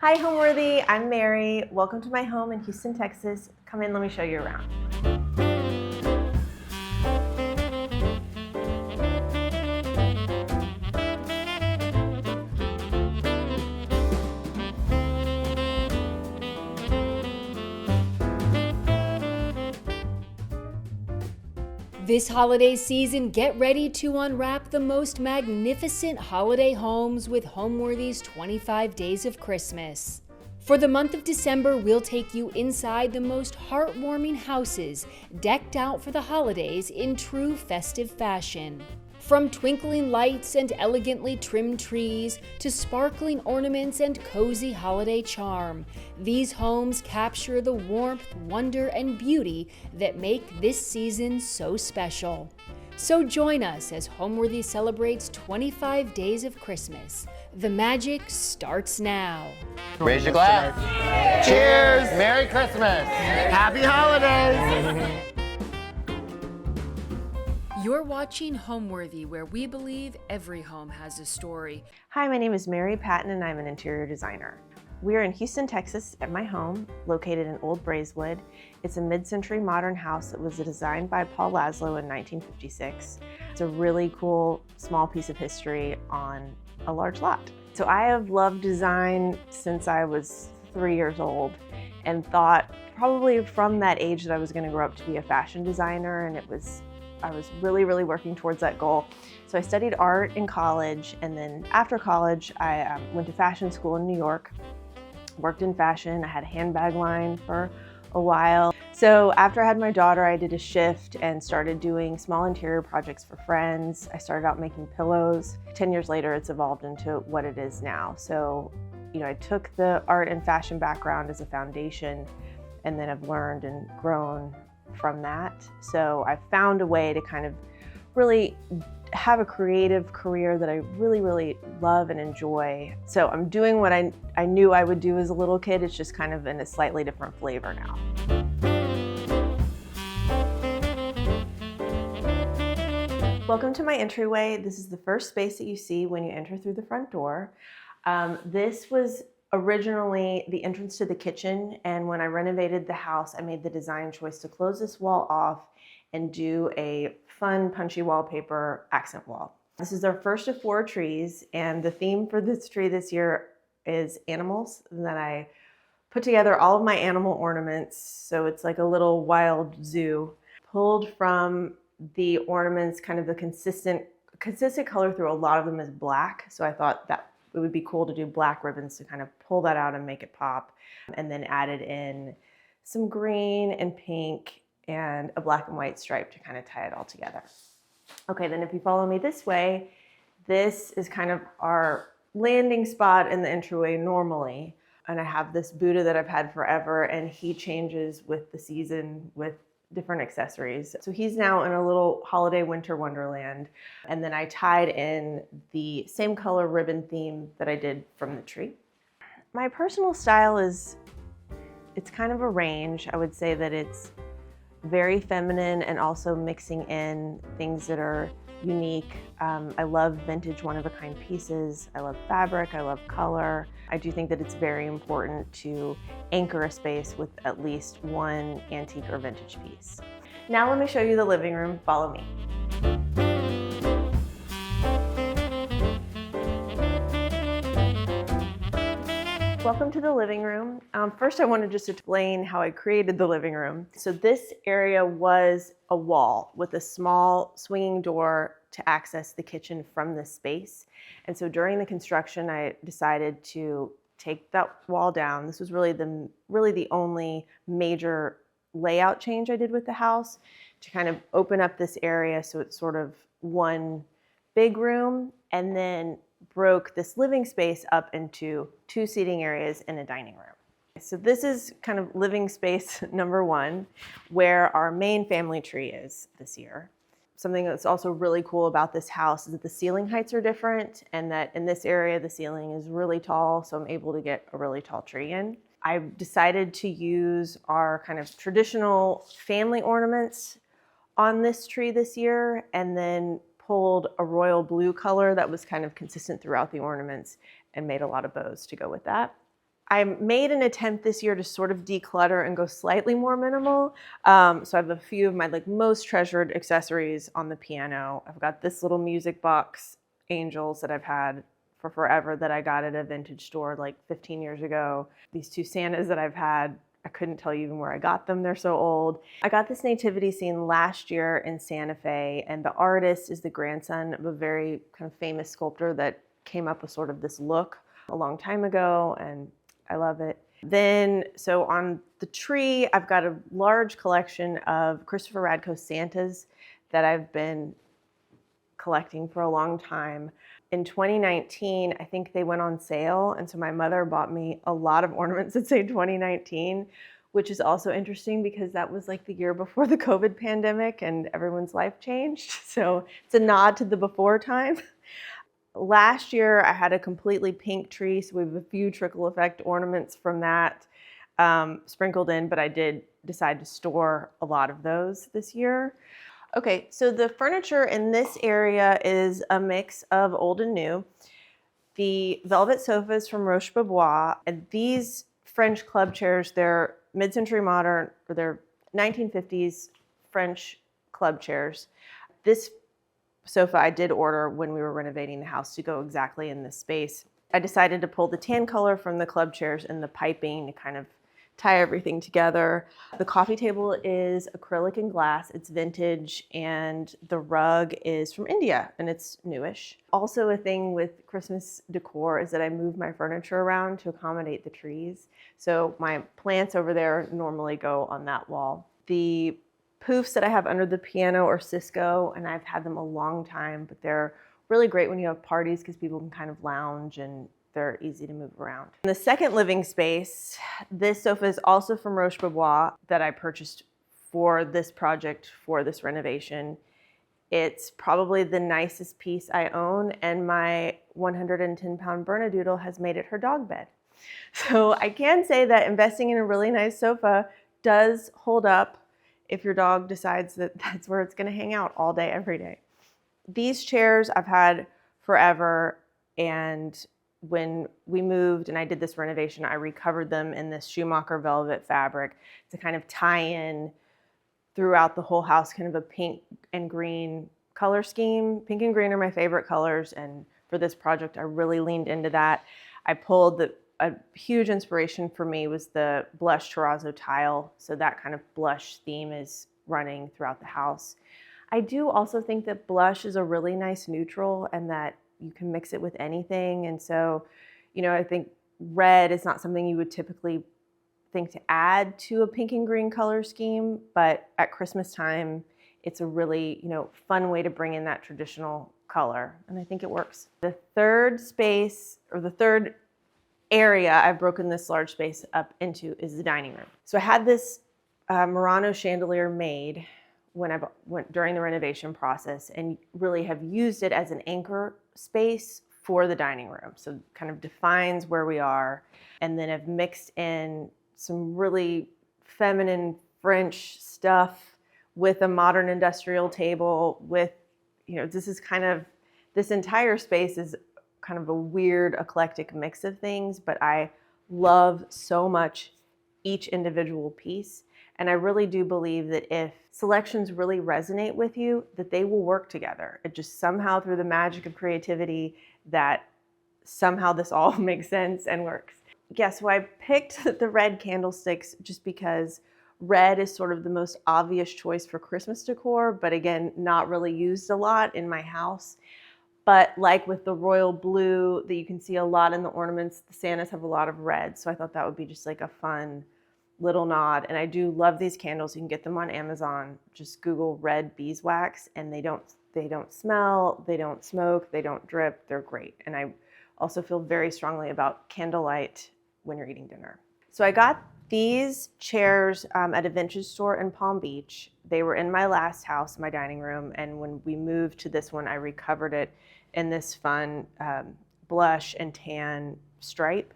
Hi, Homeworthy. I'm Mary. Welcome to my home in Houston, Texas. Come in, let me show you around. This holiday season, get ready to unwrap the most magnificent holiday homes with Homeworthy's 25 Days of Christmas. For the month of December, we'll take you inside the most heartwarming houses, decked out for the holidays in true festive fashion. From twinkling lights and elegantly trimmed trees to sparkling ornaments and cozy holiday charm, these homes capture the warmth, wonder, and beauty that make this season so special. So join us as Homeworthy celebrates 25 Days of Christmas. The magic starts now. Raise your glass. Cheers! Merry Christmas! Happy holidays! You're watching Homeworthy, where we believe every home has a story. Hi, my name is Mary Patton and I'm an interior designer. We are in Houston, Texas at my home, located in Old Braeswood. It's a mid-century modern house that was designed by Paul Laszlo in 1956. It's a really cool small piece of history on a large lot. So I have loved design since I was 3 years old and thought probably from that age that I was going to grow up to be a fashion designer, and I was really working towards that goal. So I studied art in college, and then after college, I went to fashion school in New York, worked in fashion. I had a handbag line for a while. So after I had my daughter, I did a shift and started doing small interior projects for friends. I started out making pillows. 10 years later, it's evolved into what it is now. So, I took the art and fashion background as a foundation, and then I've learned and grown from that. So I found a way to kind of really have a creative career that I really love and enjoy. So I'm doing what I knew I would do as a little kid. It's just kind of in a slightly different flavor now. Welcome to my entryway. This is the first space that you see when you enter through the front door. This was originally the entrance to the kitchen, and when I renovated the house, I made the design choice to close this wall off and do a fun punchy wallpaper accent wall. This is our first of 4 trees, and the theme for this tree this year is animals. And then I put together all of my animal ornaments, so it's like a little wild zoo. Pulled from the ornaments, kind of the consistent color through a lot of them is black, so I thought that it would be cool to do black ribbons to kind of pull that out and make it pop, and then added in some green and pink and a black and white stripe to kind of tie it all together. Okay, then if you follow me this way, this is kind of our landing spot in the entryway normally. And I have this Buddha that I've had forever, and he changes with the season with different accessories. So he's now in a little holiday winter wonderland. And then I tied in the same color ribbon theme that I did from the tree. My personal style it's kind of a range. I would say that it's very feminine and also mixing in things that are unique. I love vintage one-of-a-kind pieces. I love fabric, I love color. I do think that it's very important to anchor a space with at least one antique or vintage piece. Now let me show you the living room. Follow me. Welcome to the living room. First, I want to just explain how I created the living room. So this area was a wall with a small swinging door to access the kitchen from this space. And so during the construction, I decided to take that wall down. This was really the only major layout change I did with the house, to kind of open up this area so it's sort of one big room, and then broke this living space up into 2 seating areas and a dining room. So this is kind of living space number 1, where our main family tree is this year. Something that's also really cool about this house is that the ceiling heights are different, and that in this area the ceiling is really tall, so I'm able to get a really tall tree in. I decided to use our kind of traditional family ornaments on this tree this year, and then pulled a royal blue color that was kind of consistent throughout the ornaments and made a lot of bows to go with that. I made an attempt this year to sort of declutter and go slightly more minimal. So I have a few of my most treasured accessories on the piano. I've got this little music box, Angels, that I've had for forever that I got at a vintage store 15 years ago. These two Santas that I've had, I couldn't tell you even where I got them. They're so old. I got this nativity scene last year in Santa Fe, and the artist is the grandson of a very kind of famous sculptor that came up with sort of this look a long time ago, and I love it. Then, so on the tree, I've got a large collection of Christopher Radko Santas that I've been collecting for a long time. In 2019, I think they went on sale, and so my mother bought me a lot of ornaments that say 2019, which is also interesting because that was the year before the COVID pandemic and everyone's life changed. So it's a nod to the before time. Last year, I had a completely pink tree, so we have a few trickle effect ornaments from that sprinkled in, but I did decide to store a lot of those this year. Okay, so the furniture in this area is a mix of old and new. The velvet sofas from Roche Bobois, and these French club chairs, they're mid-century modern, or they're 1950s French club chairs. This sofa I did order when we were renovating the house to go exactly in this space. I decided to pull the tan color from the club chairs and the piping to kind of tie everything together. The coffee table is acrylic and glass. It's vintage, and the rug is from India, and it's newish. Also, a thing with Christmas decor is that I move my furniture around to accommodate the trees. So my plants over there normally go on that wall. The poofs that I have under the piano are Cisco, and I've had them a long time, but they're really great when you have parties because people can kind of lounge and they're easy to move around. In the second living space, this sofa is also from Roche Bobois that I purchased for this project, for this renovation. It's probably the nicest piece I own, and my 110-pound Bernedoodle has made it her dog bed. So I can say that investing in a really nice sofa does hold up if your dog decides that that's where it's going to hang out all day, every day. These chairs I've had forever, and when we moved and I did this renovation, I recovered them in this Schumacher velvet fabric to kind of tie in throughout the whole house, kind of a pink and green color scheme. Pink and green are my favorite colors, and for this project, I really leaned into that. I pulled a huge inspiration for me was the blush terrazzo tile. So that kind of blush theme is running throughout the house. I do also think that blush is a really nice neutral, and that you can mix it with anything. And so, I think red is not something you would typically think to add to a pink and green color scheme, but at Christmas time, it's a really, fun way to bring in that traditional color. And I think it works. The third space, or the third area I've broken this large space up into, is the dining room. So I had this Murano chandelier made when I went during the renovation process, and really have used it as an anchor space for the dining room. So kind of defines where we are, and then have mixed in some really feminine French stuff with a modern industrial table with, this entire space is kind of a weird eclectic mix of things, but I love so much each individual piece. And I really do believe that if selections really resonate with you, that they will work together. It just somehow, through the magic of creativity, that somehow this all makes sense and works. Yeah, so I picked the red candlesticks just because red is sort of the most obvious choice for Christmas decor, but again, not really used a lot in my house. But like with the royal blue that you can see a lot in the ornaments, the Santas have a lot of red. So I thought that would be just a fun little nod. And I do love these candles. You can get them on Amazon. Just Google red beeswax, and they don't smell, they don't smoke, they don't drip. They're great. And I also feel very strongly about candlelight when you're eating dinner. So I got these chairs at a vintage store in Palm Beach. They were in my last house, my dining room. And when we moved to this one, I recovered it in this fun blush and tan stripe.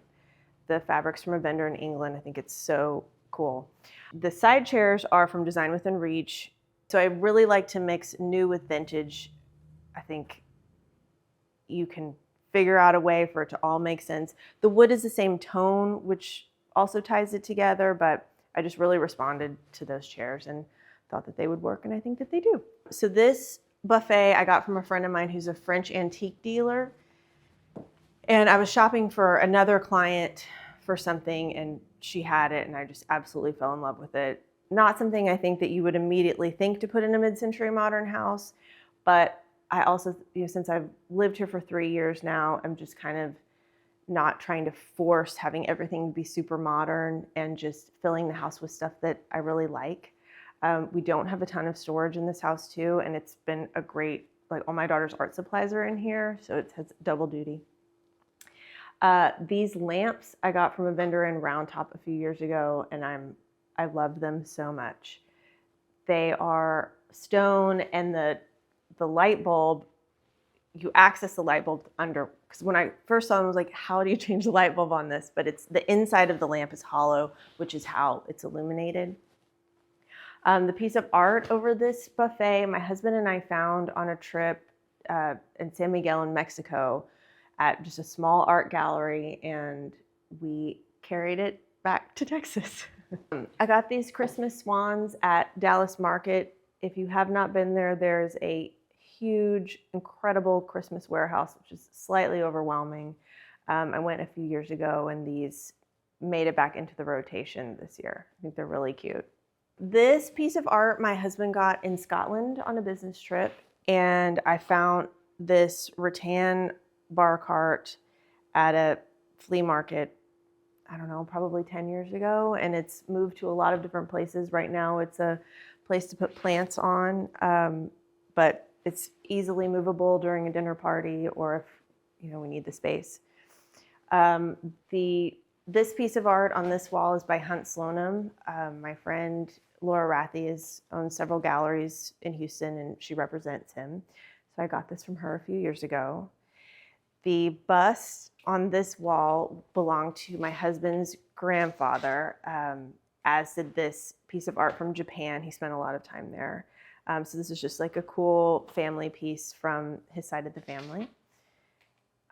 The fabric's from a vendor in England. I think it's so cool. The side chairs are from Design Within Reach. So I really like to mix new with vintage. I think you can figure out a way for it to all make sense. The wood is the same tone, which also ties it together, but I just really responded to those chairs and thought that they would work, and I think that they do. So this buffet I got from a friend of mine who's a French antique dealer, and I was shopping for another client for something, and she had it, and I just absolutely fell in love with it. Not something I think that you would immediately think to put in a mid-century modern house, but I also, since I've lived here for 3 years now, I'm just kind of not trying to force having everything be super modern and just filling the house with stuff that I really like. We don't have a ton of storage in this house too, and it's been a great, like all my daughter's art supplies are in here, so it has double duty. These lamps I got from a vendor in Round Top a few years ago, and I love them so much. They are stone, and the light bulb, you access the light bulb under, because when I first saw them, I was like, how do you change the light bulb on this? But it's the inside of the lamp is hollow, which is how it's illuminated. The piece of art over this buffet, my husband and I found on a trip in San Miguel in Mexico at just a small art gallery, and we carried it back to Texas. I got these Christmas swans at Dallas Market. If you have not been there, there's a huge, incredible Christmas warehouse, which is slightly overwhelming. I went a few years ago, and these made it back into the rotation this year. I think they're really cute. This piece of art my husband got in Scotland on a business trip, and I found this rattan bar cart at a flea market, I don't know, probably 10 years ago, and it's moved to a lot of different places. Right now it's a place to put plants on, but it's easily movable during a dinner party or if we need the space. This piece of art on this wall is by Hunt Slonim. My friend Laura Rathy owns several galleries in Houston, and she represents him. So I got this from her a few years ago. The bust on this wall belonged to my husband's grandfather, as did this piece of art from Japan. He spent a lot of time there. So this is just like a cool family piece from his side of the family.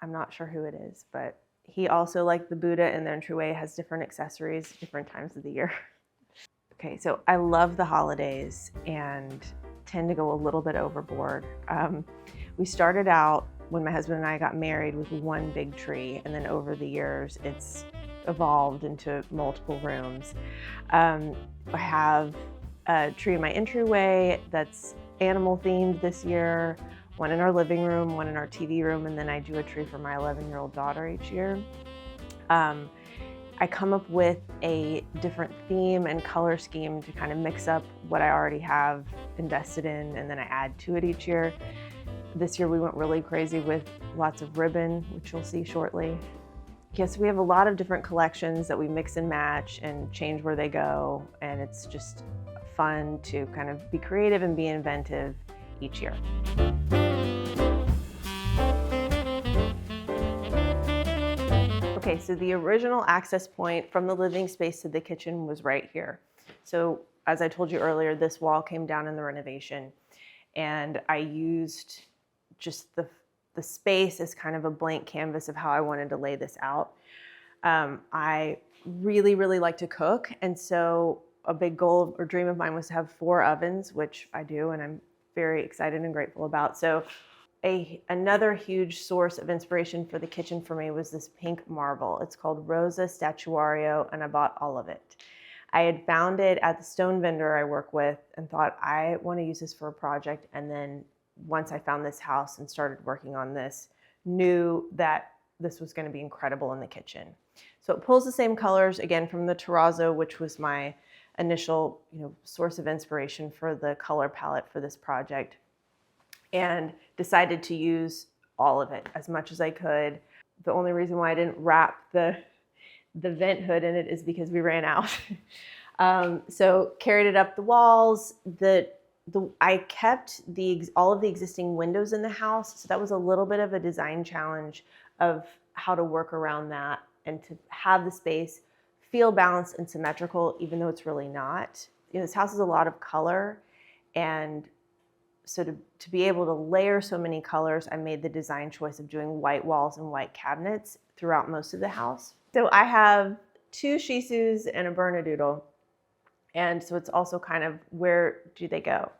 I'm not sure who it is, but he also, like the Buddha in the entryway, has different accessories different times of the year. Okay, so I love the holidays and tend to go a little bit overboard. We started out when my husband and I got married with one big tree, and then over the years it's evolved into multiple rooms. I have a tree in my entryway that's animal themed this year, one in our living room, one in our TV room, and then I do a tree for my 11-year-old daughter each year. I come up with a different theme and color scheme to kind of mix up what I already have invested in, and then I add to it each year. This year we went really crazy with lots of ribbon, which you'll see shortly. Yes, we have a lot of different collections that we mix and match and change where they go, and it's just fun to kind of be creative and be inventive each year. Okay, so the original access point from the living space to the kitchen was right here. So as I told you earlier, this wall came down in the renovation, and I used just the space as kind of a blank canvas of how I wanted to lay this out. I really, really like to cook, and so a big goal or dream of mine was to have 4 ovens, which I do, and I'm very excited and grateful about. So another huge source of inspiration for the kitchen for me was this pink marble. It's called Rosa Statuario, and I bought all of it. I had found it at the stone vendor I work with and thought, I want to use this for a project. And then once I found this house and started working on this, knew that this was going to be incredible in the kitchen. So it pulls the same colors, again, from the terrazzo, which was my initial source of inspiration for the color palette for this project, and decided to use all of it as much as I could. The only reason why I didn't wrap the vent hood in it is because we ran out. So carried it up the walls. I kept all of the existing windows in the house, so that was a little bit of a design challenge of how to work around that and to have the space feel balanced and symmetrical, even though it's really not. This house is a lot of color, and So to be able to layer so many colors, I made the design choice of doing white walls and white cabinets throughout most of the house. So I have 2 Shih Tzus and a Bernedoodle. And so it's also kind of where do they go?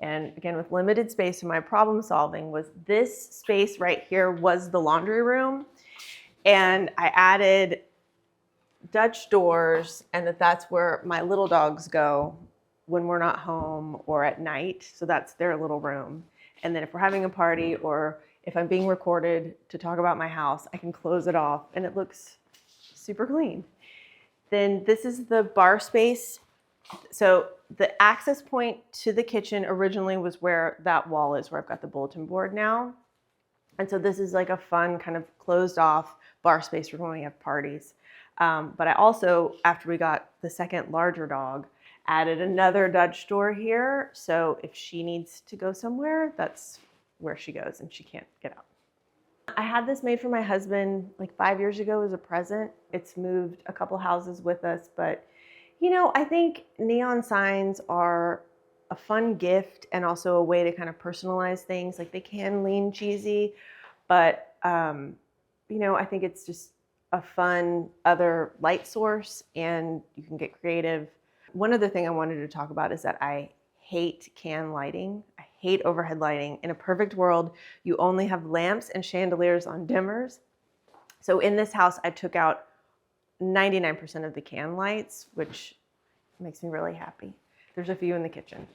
And again, with limited space, my problem solving was this space right here was the laundry room. And I added Dutch doors, and that's where my little dogs go when we're not home or at night. So that's their little room. And then if we're having a party or if I'm being recorded to talk about my house, I can close it off and it looks super clean. Then this is the bar space. So the access point to the kitchen originally was where that wall is, where I've got the bulletin board now. And so this is like a fun kind of closed off bar space for when we have parties. But I also, after we got the second larger dog, added another Dutch door here. So if she needs to go somewhere, that's where she goes and she can't get out. I had this made for my husband like 5 years ago as a present. It's moved a couple houses with us, but you know, I think neon signs are a fun gift and also a way to kind of personalize things. Like they can lean cheesy, but you know, I think it's just a fun other light source and you can get creative. One other thing I wanted to talk about is that I hate can lighting. I hate overhead lighting. In a perfect world, you only have lamps and chandeliers on dimmers. So in this house, I took out 99% of the can lights, which makes me really happy. There's a few in the kitchen.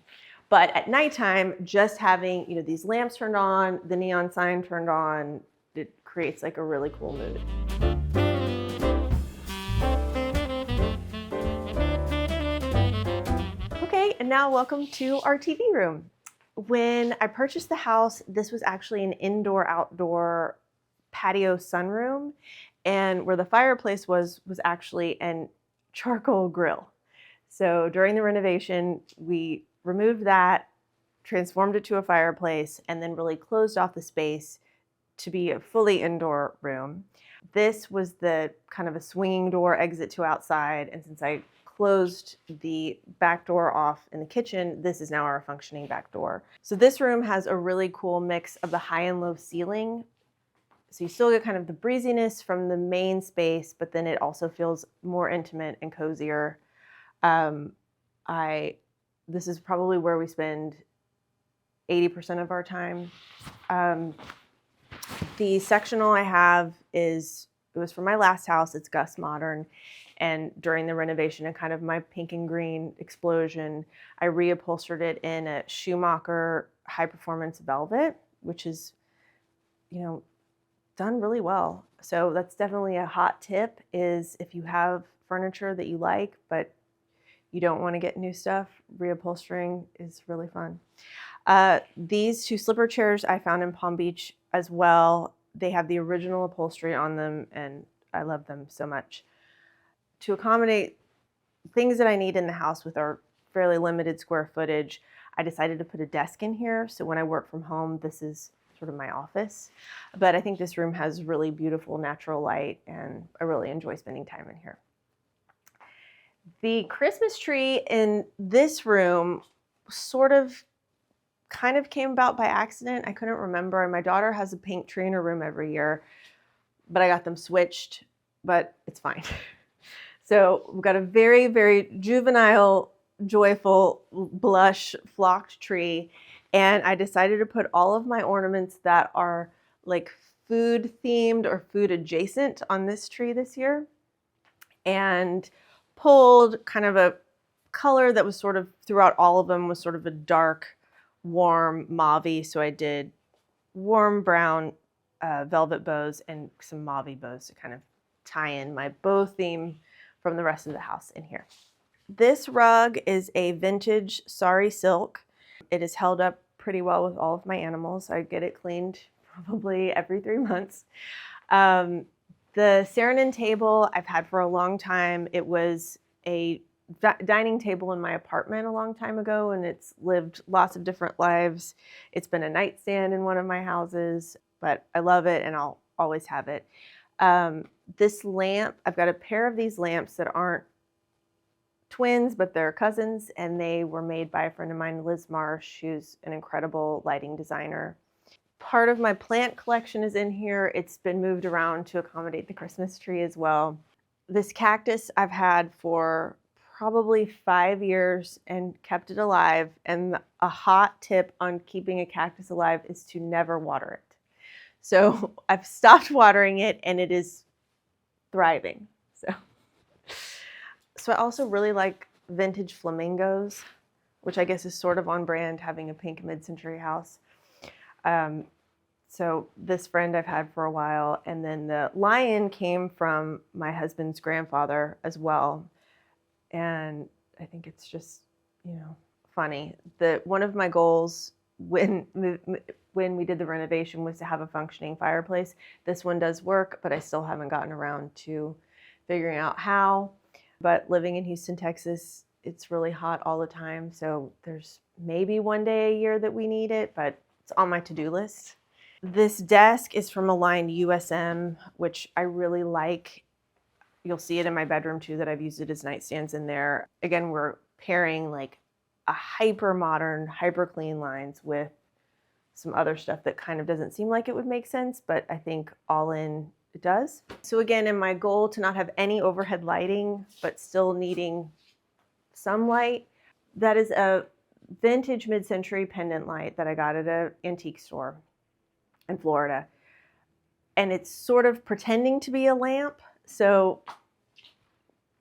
But at nighttime, just having, you know, these lamps turned on, the neon sign turned on, it creates like a really cool mood. Okay, and now welcome to our TV room. When I purchased the house, this was actually an indoor-outdoor patio sunroom, and where the fireplace was actually an charcoal grill. So during the renovation, we removed that, transformed it to a fireplace, and then really closed off the space to be a fully indoor room. This was the kind of a swinging door exit to outside, and since I closed the back door off in the kitchen, this is now our functioning back door. So this room has a really cool mix of the high and low ceiling. So you still get kind of the breeziness from the main space, but then it also feels more intimate and cozier. This is probably where we spend 80% of our time. The sectional I have it was from my last house. It's Gus Modern. And during the renovation and kind of my pink and green explosion, I reupholstered it in a Schumacher high performance velvet, which is, you know, done really well. So that's definitely a hot tip is if you have furniture that you like, but you don't want to get new stuff, reupholstering is really fun. These 2 slipper chairs I found in Palm Beach as well. They have the original upholstery on them and I love them so much. To accommodate things that I need in the house with our fairly limited square footage, I decided to put a desk in here. So when I work from home, this is sort of my office. But I think this room has really beautiful natural light and I really enjoy spending time in here. The Christmas tree in this room kind of came about by accident. I couldn't remember. And my daughter has a pink tree in her room every year, but I got them switched, but it's fine. So we've got a very, very juvenile, joyful, blush flocked tree. And I decided to put all of my ornaments that are like food themed or food adjacent on this tree this year. And pulled kind of a color that was sort of throughout all of them was sort of a dark, warm mauve-y. So I did warm brown velvet bows and some mauve bows to kind of tie in my bow theme from the rest of the house in here. This rug is a vintage sari silk. It is held up pretty well with all of my animals. I get it cleaned probably every 3 months. The Saarinen table I've had for a long time. It was a dining table in my apartment a long time ago, and it's lived lots of different lives. It's been a nightstand in one of my houses, but I love it and I'll always have it. This lamp, I've got a pair of these lamps that aren't twins, but they're cousins, and they were made by a friend of mine, Liz Marsh, who's an incredible lighting designer. Part of my plant collection is in here. It's been moved around to accommodate the Christmas tree as well. This cactus I've had for probably 5 years and kept it alive. And a hot tip on keeping a cactus alive is to never water it. So I've stopped watering it and it is thriving. So I also really like vintage flamingos, which I guess is sort of on brand, having a pink mid-century house. So this friend I've had for a while, and then the lion came from my husband's grandfather as well. And I think it's just, funny. One of my goals when we did the renovation was to have a functioning fireplace. This one does work, but I still haven't gotten around to figuring out how. But living in Houston, Texas, it's really hot all the time. So there's maybe one day a year that we need it, but it's on my to-do list. This desk is from a line USM, which I really like. You'll see it in my bedroom too, that I've used it as nightstands in there. Again, we're pairing like a hyper modern, hyper clean lines with some other stuff that kind of doesn't seem like it would make sense, but I think all in it does. So again, in my goal to not have any overhead lighting, but still needing some light, that is a vintage mid-century pendant light that I got at an antique store in Florida. And it's sort of pretending to be a lamp. So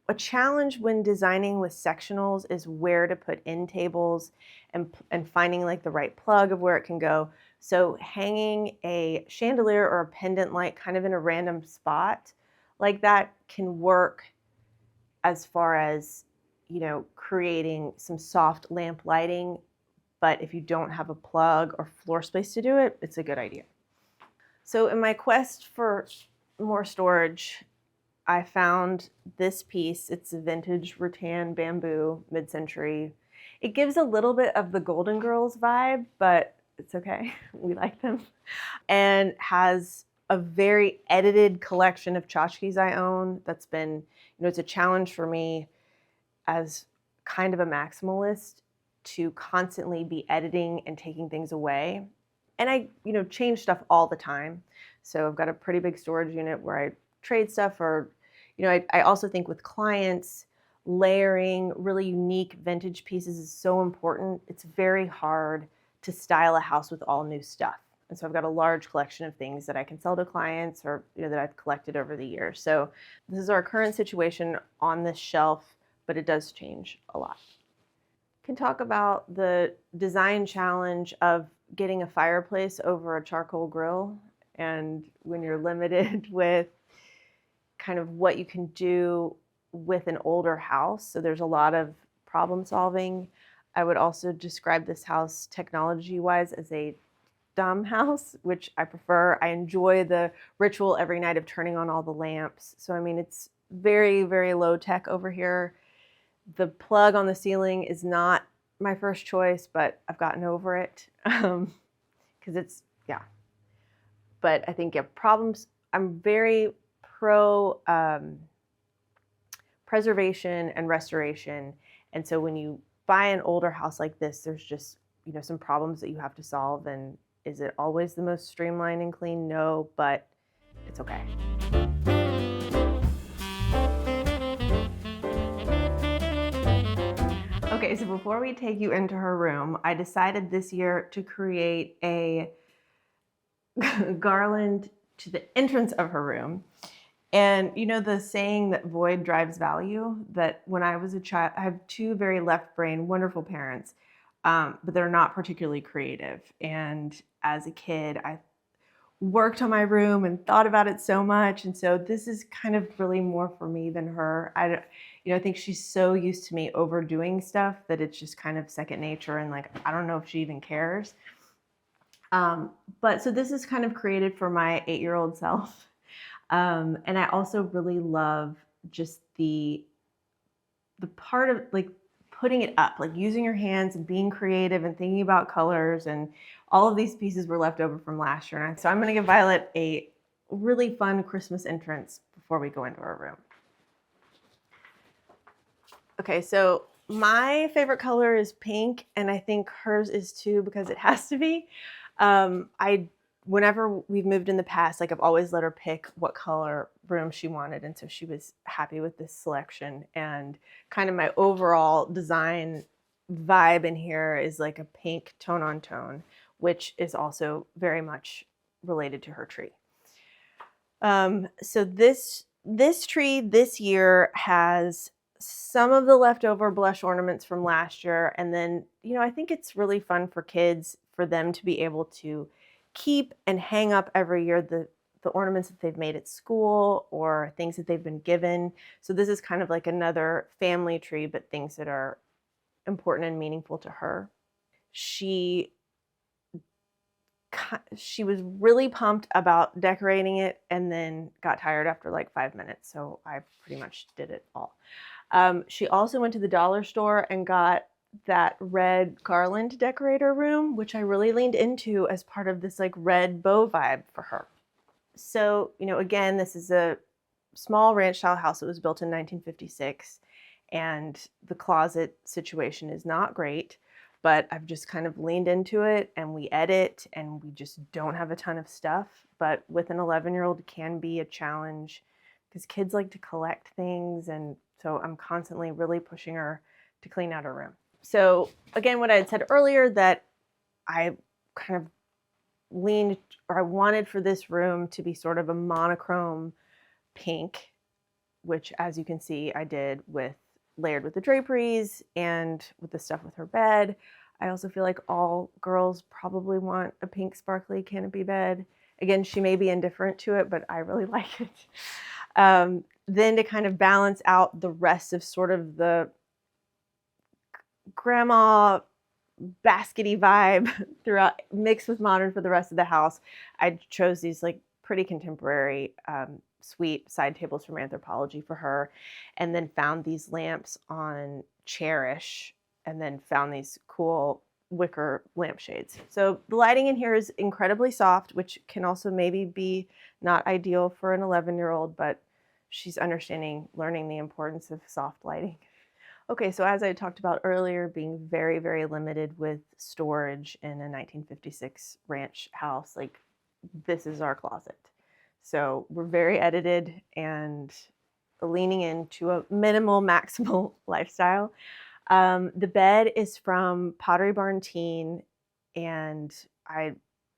a challenge when designing with sectionals is where to put end tables and finding like the right plug of where it can go. So hanging a chandelier or a pendant light kind of in a random spot like that can work as far as, creating some soft lamp lighting. But if you don't have a plug or floor space to do it, it's a good idea. So in my quest for more storage, I found this piece. It's a vintage rattan bamboo, mid-century. It gives a little bit of the Golden Girls vibe, but it's okay. We like them. And has a very edited collection of tchotchkes I own. That's been, it's a challenge for me as kind of a maximalist to constantly be editing and taking things away. And I, change stuff all the time. So I've got a pretty big storage unit where I trade stuff, or, I also think with clients, layering really unique vintage pieces is so important. It's very hard to style a house with all new stuff. And so I've got a large collection of things that I can sell to clients or, that I've collected over the years. So this is our current situation on this shelf, but it does change a lot. Can talk about the design challenge of getting a fireplace over a charcoal grill, and when you're limited with kind of what you can do with an older house. So there's a lot of problem solving. I would also describe this house technology-wise as a dumb house, which I prefer. I enjoy the ritual every night of turning on all the lamps. So, it's very, very low tech over here. The plug on the ceiling is not my first choice, but I've gotten over it because it's, But I think, problems, I'm very pro preservation and restoration. And so when you buy an older house like this, there's just, some problems that you have to solve. And is it always the most streamlined and clean? No, but it's okay. Okay, so before we take you into her room, I decided this year to create a garland to the entrance of her room. And the saying that void drives value, that when I was a child, I have two very left brain, wonderful parents, but they're not particularly creative. And as a kid, I worked on my room and thought about it so much. And so this is kind of really more for me than her. I think she's so used to me overdoing stuff that it's just kind of second nature. And I don't know if she even cares. But so this is kind of created for my 8-year-old self. And I also really love just the part of putting it up, using your hands and being creative and thinking about colors, and all of these pieces were left over from last year. So I'm going to give Violet a really fun Christmas entrance before we go into our room. Okay, so my favorite color is pink, and I think hers is too because it has to be. I Whenever we've moved in the past, like I've always let her pick what color room she wanted, and so she was happy with this selection. And kind of my overall design vibe in here is like a pink tone on tone, which is also very much related to her tree. So this tree this year has some of the leftover blush ornaments from last year, and then I think it's really fun for kids for them to be able to keep and hang up every year the ornaments that they've made at school or things that they've been given. So this is kind of like another family tree, but things that are important and meaningful to her. She was really pumped about decorating it and then got tired after like 5 minutes. So I pretty much did it all. She also went to the dollar store and got that red garland decorator room, which I really leaned into as part of this like red bow vibe for her. So, again, this is a small ranch style house that was built in 1956, and the closet situation is not great, but I've just kind of leaned into it, and we edit and we just don't have a ton of stuff. But with an 11-year-old, it can be a challenge because kids like to collect things, and so I'm constantly really pushing her to clean out her room. So again, what I had said earlier, that I kind of I wanted for this room to be sort of a monochrome pink, which as you can see, I did layered with the draperies and with the stuff with her bed. I also feel like all girls probably want a pink sparkly canopy bed. Again, she may be indifferent to it, but I really like it. Then to kind of balance out the rest of sort of the grandma baskety vibe throughout, mixed with modern for the rest of the house, I chose these like pretty contemporary sweet side tables from Anthropologie for her, and then found these lamps on Cherish, and then found these cool wicker lampshades. So the lighting in here is incredibly soft, which can also maybe be not ideal for an 11-year-old, but she's learning the importance of soft lighting. Okay, so as I talked about earlier, being very, very limited with storage in a 1956 ranch house, like this is our closet. So we're very edited and leaning into a minimal, maximal lifestyle. The bed is from Pottery Barn Teen, and I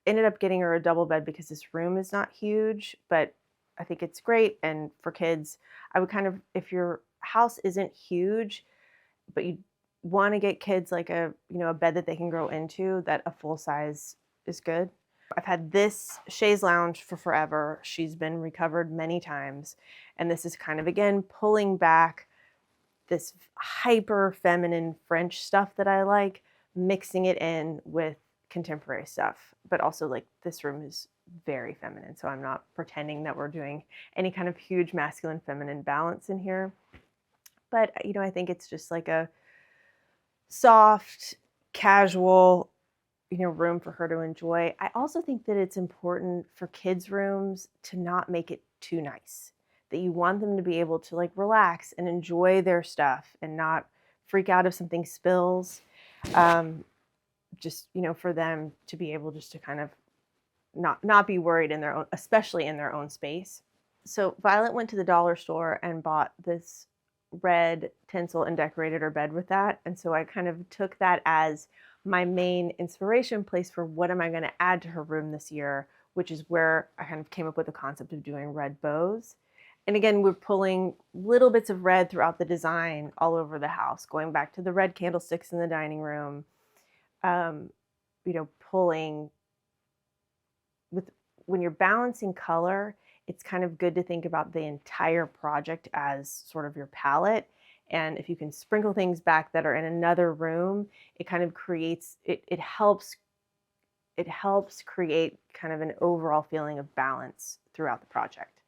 ended up getting her a double bed because this room is not huge, but I think it's great. And for kids, I would kind of, if your house isn't huge, but you want to get kids like a bed that they can grow into, that a full size is good. I've had this chaise lounge for forever. She's been recovered many times. And this is kind of, again, pulling back this hyper feminine French stuff that I like, mixing it in with contemporary stuff. But also, like, this room is very feminine. So I'm not pretending that we're doing any kind of huge masculine feminine balance in here. But, I think it's just like a soft, casual, room for her to enjoy. I also think that it's important for kids' rooms to not make it too nice, that you want them to be able to like relax and enjoy their stuff and not freak out if something spills. Just, for them to be able just to kind of not be worried in their own, especially in their own space. So Violet went to the dollar store and bought this red tinsel and decorated her bed with that. And so I kind of took that as my main inspiration place for what am I going to add to her room this year, which is where I kind of came up with the concept of doing red bows. And again, we're pulling little bits of red throughout the design all over the house, going back to the red candlesticks in the dining room, pulling with, when you're balancing color, it's kind of good to think about the entire project as sort of your palette. And if you can sprinkle things back that are in another room, it kind of creates, it helps create kind of an overall feeling of balance throughout the project.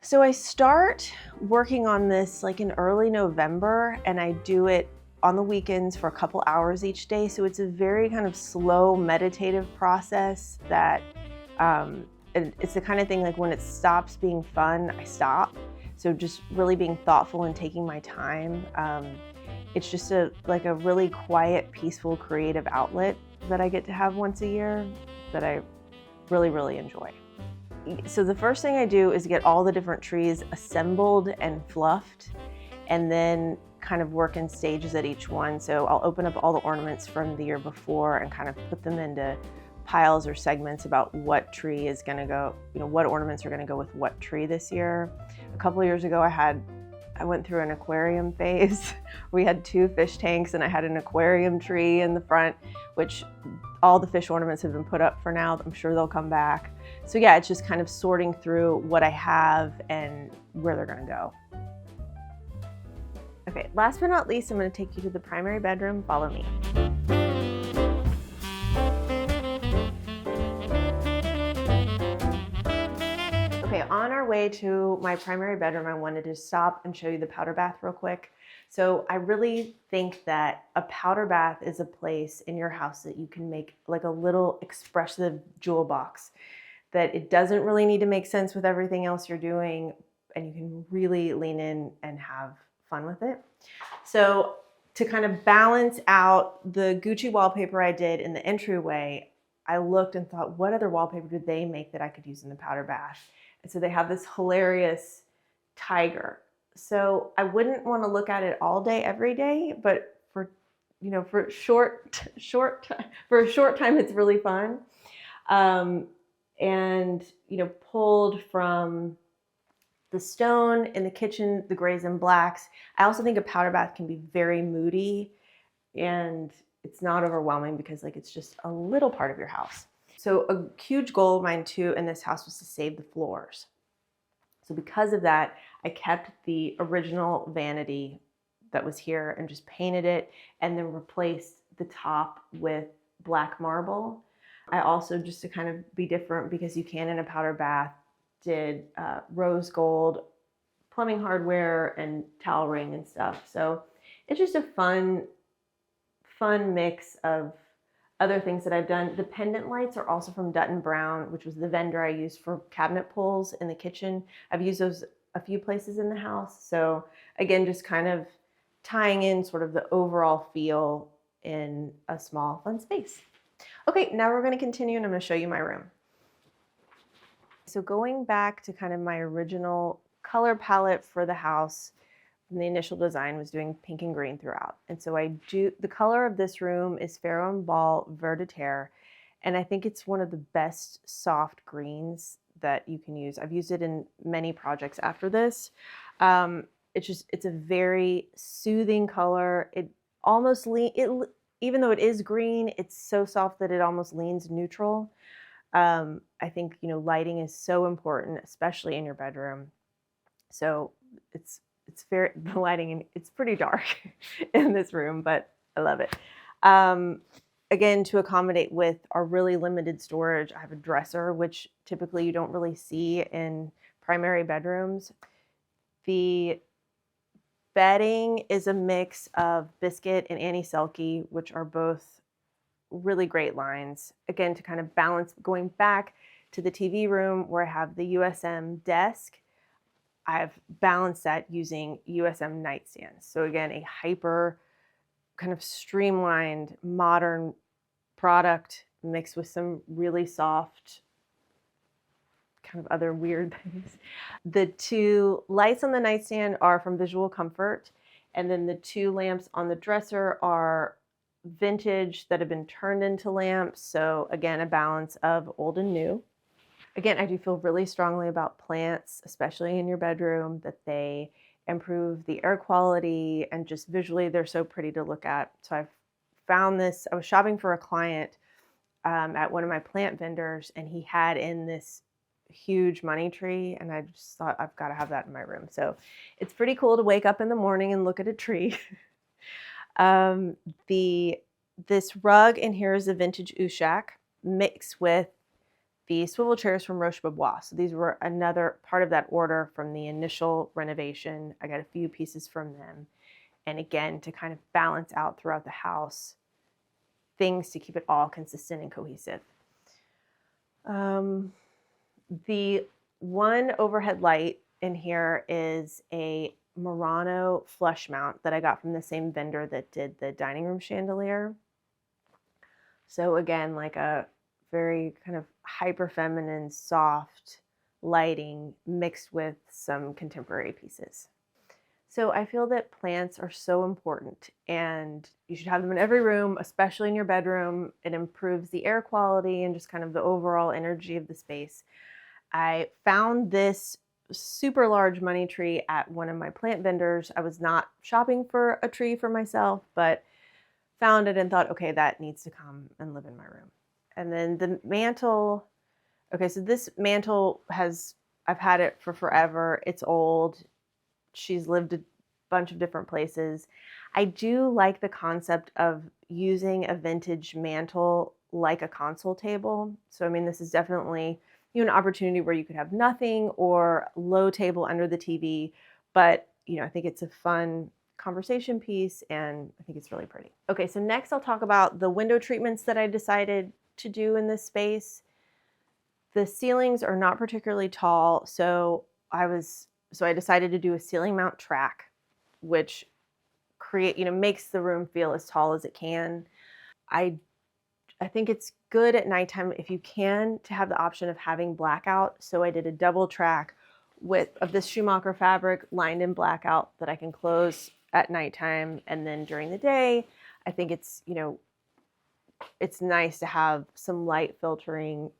So I start working on this like in early November, and I do it on the weekends for a couple hours each day. So it's a very kind of slow meditative process that, and it's the kind of thing like when it stops being fun, I stop. So just really being thoughtful and taking my time. It's just like a really quiet, peaceful, creative outlet that I get to have once a year that I really, really enjoy. So the first thing I do is get all the different trees assembled and fluffed, and then kind of work in stages at each one. So I'll open up all the ornaments from the year before and kind of put them into piles or segments about what tree is gonna go, what ornaments are gonna go with what tree this year. A couple of years ago, I went through an aquarium phase. We had 2 fish tanks and I had an aquarium tree in the front, which all the fish ornaments have been put up for now. I'm sure they'll come back. So yeah, it's just kind of sorting through what I have and where they're gonna go. Okay, last but not least, I'm gonna take you to the primary bedroom. Follow me. Okay, on our way to my primary bedroom, I wanted to stop and show you the powder bath real quick. So I really think that a powder bath is a place in your house that you can make like a little expressive jewel box, that it doesn't really need to make sense with everything else you're doing, and you can really lean in and have fun with it. So to kind of balance out the Gucci wallpaper I did in the entryway, I looked and thought, what other wallpaper did they make that I could use in the powder bath? And so they have this hilarious tiger. So I wouldn't want to look at it all day, every day, but for a short time, it's really fun. And pulled from the stone in the kitchen, the grays and blacks. I also think a powder bath can be very moody, and it's not overwhelming because it's just a little part of your house. So a huge goal of mine too in this house was to save the floors. So because of that, I kept the original vanity that was here and just painted it, and then replaced the top with black marble. I also, just to kind of be different, because you can in a powder bath, did rose gold plumbing hardware and towel ring and stuff. So it's just a fun mix of other things that I've done. The pendant lights are also from Dutton Brown, which was the vendor I used for cabinet pulls in the kitchen. I've used those a few places in the house. So again, just kind of tying in sort of the overall feel in a small, fun space. Okay, now we're going to continue and I'm going to show you my room. So going back to kind of my original color palette for the house, the initial design was doing pink and green throughout. And so the color of this room is Farrow and Ball Vert de Terre, and I think it's one of the best soft greens that you can use. I've used it in many projects after this. It's a very soothing color. It almost even though it is green, it's so soft that it almost leans neutral. I think lighting is so important, especially in your bedroom. So the lighting, it's pretty dark in this room, but I love it. Again, to accommodate with our really limited storage, I have a dresser, which typically you don't really see in primary bedrooms. The bedding is a mix of Biscuit and Annie Selke, which are both really great lines. Again, to kind of balance, going back to the TV room where I have the USM desk, I've balanced that using USM nightstands. So again, a hyper kind of streamlined modern product mixed with some really soft kind of other weird things. The 2 lights on the nightstand are from Visual Comfort, and then the 2 lamps on the dresser are vintage that have been turned into lamps. So again, a balance of old and new. Again, I do feel really strongly about plants, especially in your bedroom, that they improve the air quality and just visually they're so pretty to look at. So I've found this. I was shopping for a client at one of my plant vendors, and he had in this huge money tree, and I just thought, I've got to have that in my room. So it's pretty cool to wake up in the morning and look at a tree. This rug in here is a vintage Ushak mixed with the swivel chairs from Roche Bobois. So these were another part of that order from the initial renovation. I got a few pieces from them. And again, to kind of balance out throughout the house, things to keep it all consistent and cohesive. The one overhead light in here is a Murano flush mount that I got from the same vendor that did the dining room chandelier. So again, like a very kind of hyper feminine, soft lighting mixed with some contemporary pieces. So I feel that plants are so important and you should have them in every room, especially in your bedroom. It improves the air quality and just kind of the overall energy of the space. I found this super large money tree at one of my plant vendors. I was not shopping for a tree for myself, but found it and thought, okay, that needs to come and live in my room. And then the mantle, okay, so this mantle I've had it for forever. It's old. She's lived a bunch of different places. I do like the concept of using a vintage mantle like a console table. So, I mean, this is definitely an opportunity where you could have nothing or low table under the TV, but I think it's a fun conversation piece and I think it's really pretty. Okay, so next I'll talk about the window treatments that I decided to do in this space. The ceilings are not particularly tall, so I decided to do a ceiling mount track, which makes the room feel as tall as it can. I think it's good at nighttime if you can to have the option of having blackout. So I did a double track of this Schumacher fabric lined in blackout that I can close at nighttime, and then during the day, I think it's it's nice to have some light filtering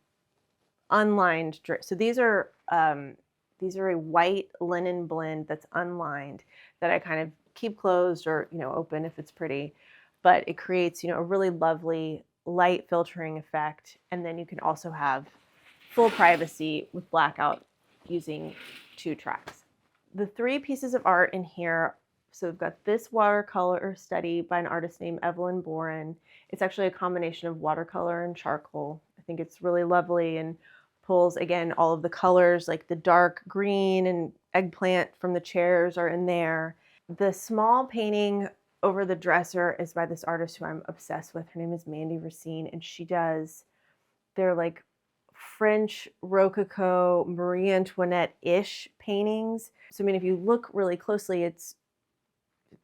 unlined. So these are a white linen blend that's unlined that I kind of keep closed or open if it's pretty, but it creates a really lovely light filtering effect. And then you can also have full privacy with blackout using 2 tracks. The 3 pieces of art in here, so we've got this watercolor study by an artist named Evelyn Boren. It's actually a combination of watercolor and charcoal. I think it's really lovely and pulls, again, all of the colors, like the dark green and eggplant from the chairs are in there. The small painting over the dresser is by this artist who I'm obsessed with. Her name is Mandy Racine, and they're like French Rococo, Marie Antoinette-ish paintings. So, I mean, if you look really closely, it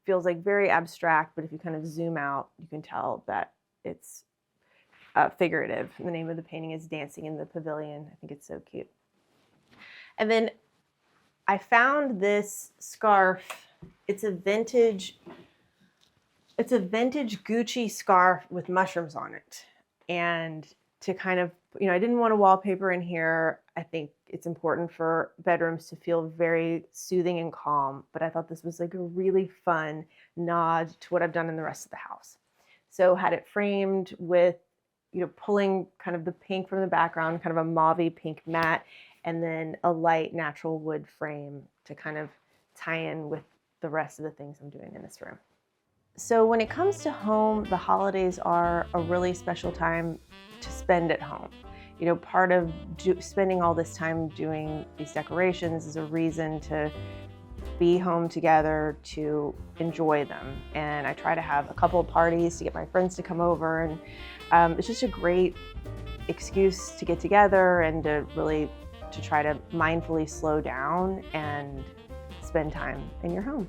feels like very abstract, but if you kind of zoom out, you can tell that it's figurative. The name of the painting is Dancing in the Pavilion. I think it's so cute. And then I found this scarf. It's a vintage Gucci scarf with mushrooms on it. And to kind of, I didn't want a wallpaper in here. I think it's important for bedrooms to feel very soothing and calm, but I thought this was like a really fun nod to what I've done in the rest of the house. So had it framed with, pulling kind of the pink from the background, kind of a mauvey pink matte, and then a light natural wood frame to kind of tie in with the rest of the things I'm doing in this room. So when it comes to home, the holidays are a really special time to spend at home. Part of spending all this time doing these decorations is a reason to be home together, to enjoy them. And I try to have a couple of parties to get my friends to come over, and it's just a great excuse to get together and to try to mindfully slow down and spend time in your home.